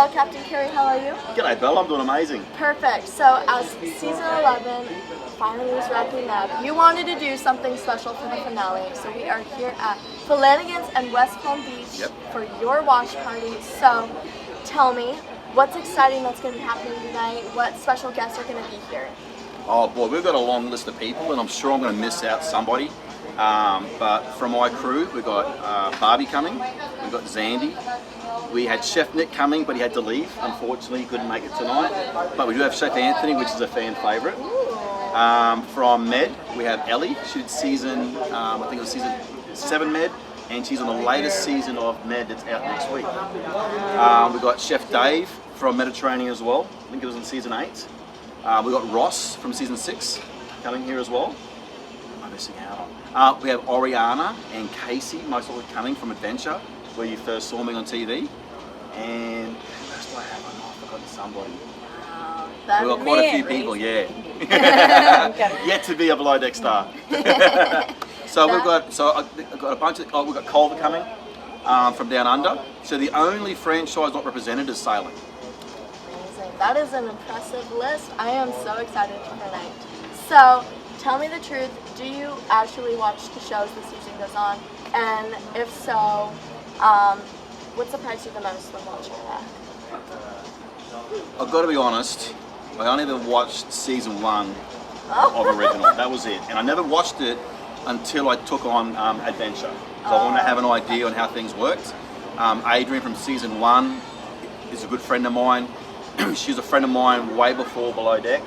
Hello, Captain Kerry, how are you? G'day, Belle. I'm doing amazing. Perfect. So, as season 11 finally is wrapping up, you wanted to do something special for the finale. So, we are here at Flanagan's and West Palm Beach for your watch party. So, tell me, what's exciting that's going to be happening tonight? What special guests are going to be here? Oh boy, we've got a long list of people, and I'm sure I'm going to miss out somebody. But from my crew, we've got Barbie coming, we've got Zandy, we had Chef Nick coming, but he had to leave. Unfortunately, he couldn't make it tonight. But we do have Chef Anthony, which is a fan favourite. From Med, we have Ellie. She did season, I think it was season 7 Med, and she's on the latest season of Med that's out next week. We've got Chef Dave from Mediterranean as well. I think it was in season 8. We've got Ross from season 6 coming here as well. What am I missing out? We have Oriana and Casey, most of them coming from Adventure, where you first saw me on TV. And who else do I have? I've forgotten somebody. We've got quite a few people, yeah. Yet to be a below deck star. So I've got a bunch of, we've got Culver coming from Down Under. So the only franchise not represented is sailing. Amazing. That is an impressive list. I am so excited for tonight. So, tell me the truth, do you actually watch the shows as the season goes on? And if so, what surprised you the most when watching that? I've got to be honest, I only ever watched season 1 of Original. That was it. And I never watched it until I took on Adventure. So I wanted to have an idea on how things worked. Adrian from season 1 is a good friend of mine. She's a friend of mine way before Below Deck.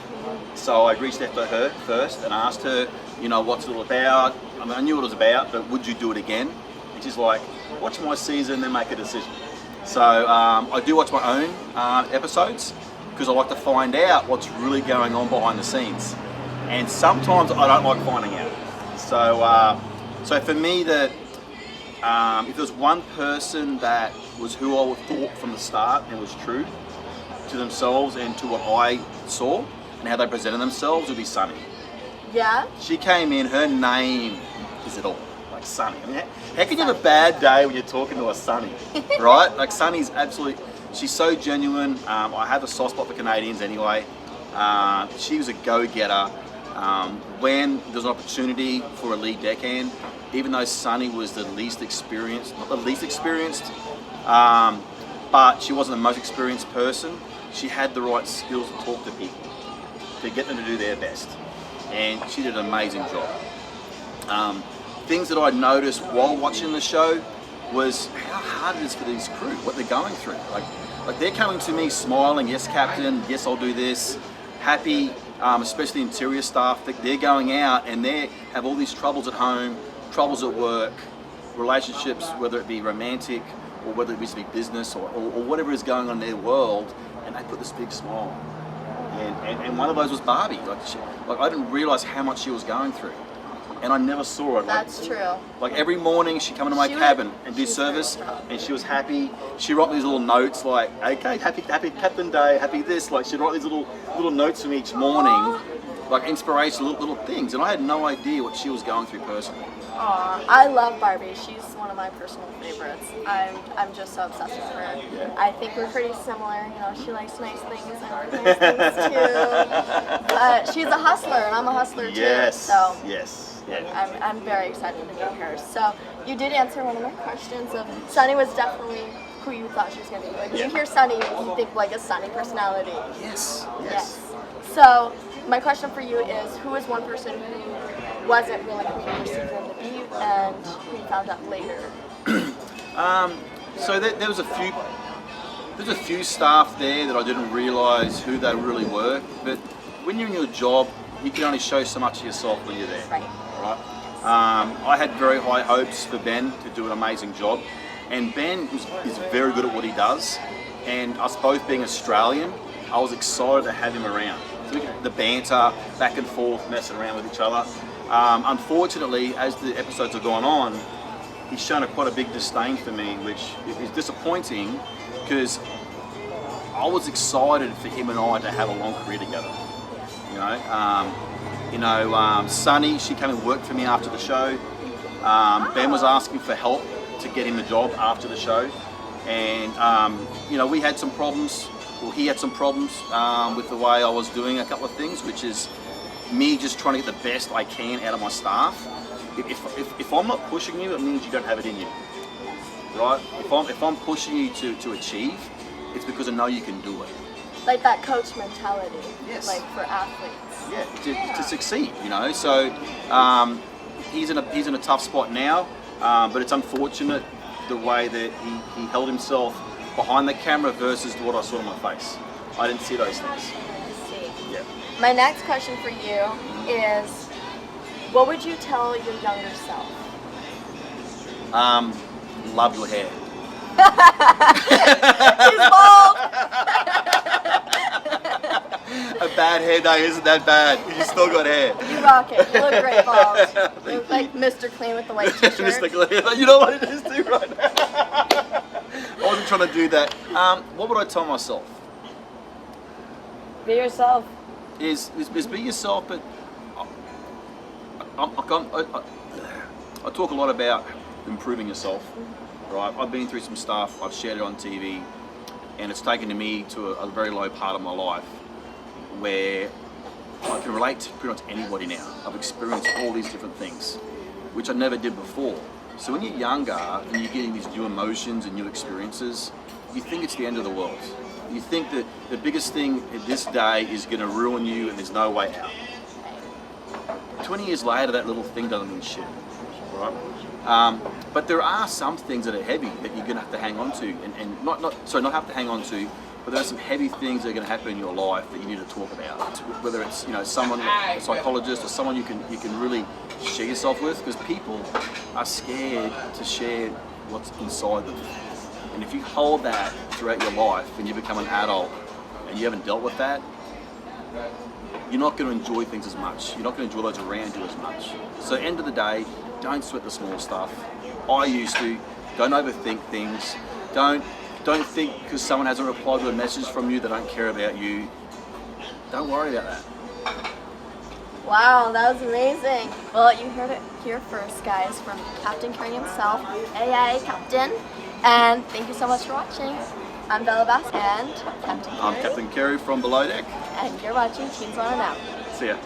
So I reached out to her first and asked her, you know, what's it all about? I mean, I knew what it was about, but would you do it again? And she's like, watch my season, then make a decision. So I do watch my own episodes because I like to find out what's really going on behind the scenes. And sometimes I don't like finding out. So for me, that if there's one person that was who I thought from the start and was true to themselves and to what I saw and how they presented themselves, would be Sunny. Yeah? She came in, her name is it all, like Sunny. I mean, how can you have a bad day when you're talking to a Sunny, right? Like Sunny's absolutely, she's so genuine. I have a soft spot for Canadians anyway. She was a go-getter. When there's an opportunity for a lead deckhand, even though Sunny was the least experienced, not the least experienced, but she wasn't the most experienced person, she had the right skills to talk to people, to get them to do their best. And she did an amazing job. Things that I noticed while watching the show was how hard it is for these crew, what they're going through. Like they're coming to me smiling, yes captain, yes I'll do this, happy, especially interior staff, that they're going out and they have all these troubles at home, troubles at work, relationships, whether it be romantic or whether it be business or whatever is going on in their world, and they put this big smile. And one of those was Barbie. Like I didn't realize how much she was going through, and I never saw it. That's true. Like every morning she'd come into my cabin and do service, and she was happy. She wrote me these little notes like, okay, happy Captain Day, happy this. Like she'd write these little notes to me each morning, like inspirational little things, and I had no idea what she was going through personally. Aw, I love Barbie. She's one of my personal favorites. I'm just so obsessed with her. Yeah. I think we're pretty similar. You know, she likes nice things and I like nice things too. But she's a hustler and I'm a hustler too. Yes. So Yes. I'm very excited to meet her. So you did answer one of my questions of Sunny was definitely who you thought she was going to be. Like when you hear Sunny, you think like a Sunny personality. Yes. So my question for you is, who is one person who wasn't really who you perceived them to be and who you found out later? So there was a few. There's a few staff there that I didn't realise who they really were. But when you're in your job, you can only show so much of yourself when you're there. Right. I had very high hopes for Ben to do an amazing job, and Ben is very good at what he does. And us both being Australian, I was excited to have him around. So the banter, back and forth, messing around with each other. Unfortunately, as the episodes have gone on, he's shown quite a big disdain for me, which is disappointing because I was excited for him and I to have a long career together. Sunny, she came and worked for me after the show. Ben was asking for help to get him the job after the show. And you know, we had some problems, or he had some problems with the way I was doing a couple of things, which is me just trying to get the best I can out of my staff. If I'm not pushing you, it means you don't have it in you, right? If I'm pushing you to achieve, it's because I know you can do it. Like that coach mentality. Yes. Like for athletes. Yeah, to succeed, you know. So he's in a tough spot now, but it's unfortunate the way that he held himself behind the camera versus what I saw on my face. I didn't see those things. I see. Yeah. My next question for you is, what would you tell your younger self? Love your hair. He's bald. A bad hair day isn't that bad. You still got hair. You rock it. You look great bald. You look like Mr. Clean with the white t-shirt. Mr. Clean. You know what it is too, right now. I wasn't trying to do that. What would I tell myself? Be yourself. Is be yourself, but I talk a lot about improving yourself, right? I've been through some stuff, I've shared it on TV, and it's taken me to a very low part of my life where I can relate to pretty much anybody now. I've experienced all these different things, which I never did before. So when you're younger and you're getting these new emotions and new experiences, you think it's the end of the world. You think that the biggest thing in this day is going to ruin you and there's no way out. 20 years later, that little thing doesn't mean shit, right? But there are some things that are heavy that you're going to have to hang on to, and not have to hang on to, but there are some heavy things that are going to happen in your life that you need to talk about. Whether it's, you know, someone, a psychologist, or someone you can really share yourself with, because people are scared to share what's inside them. And if you hold that throughout your life and you become an adult and you haven't dealt with that, you're not going to enjoy things as much. You're not going to enjoy those around you as much. So end of the day, don't sweat the small stuff. I used to. Don't overthink things. Don't think because someone hasn't replied to a message from you they don't care about you. Don't worry about that. Wow, that was amazing. Well, you heard it here first, guys, from Captain Kerry himself. Hey, Captain. And thank you so much for watching. I'm Basque and Captain Kerry. I'm Captain Kerry from Below Deck. And you're watching Teens On and Out. See ya.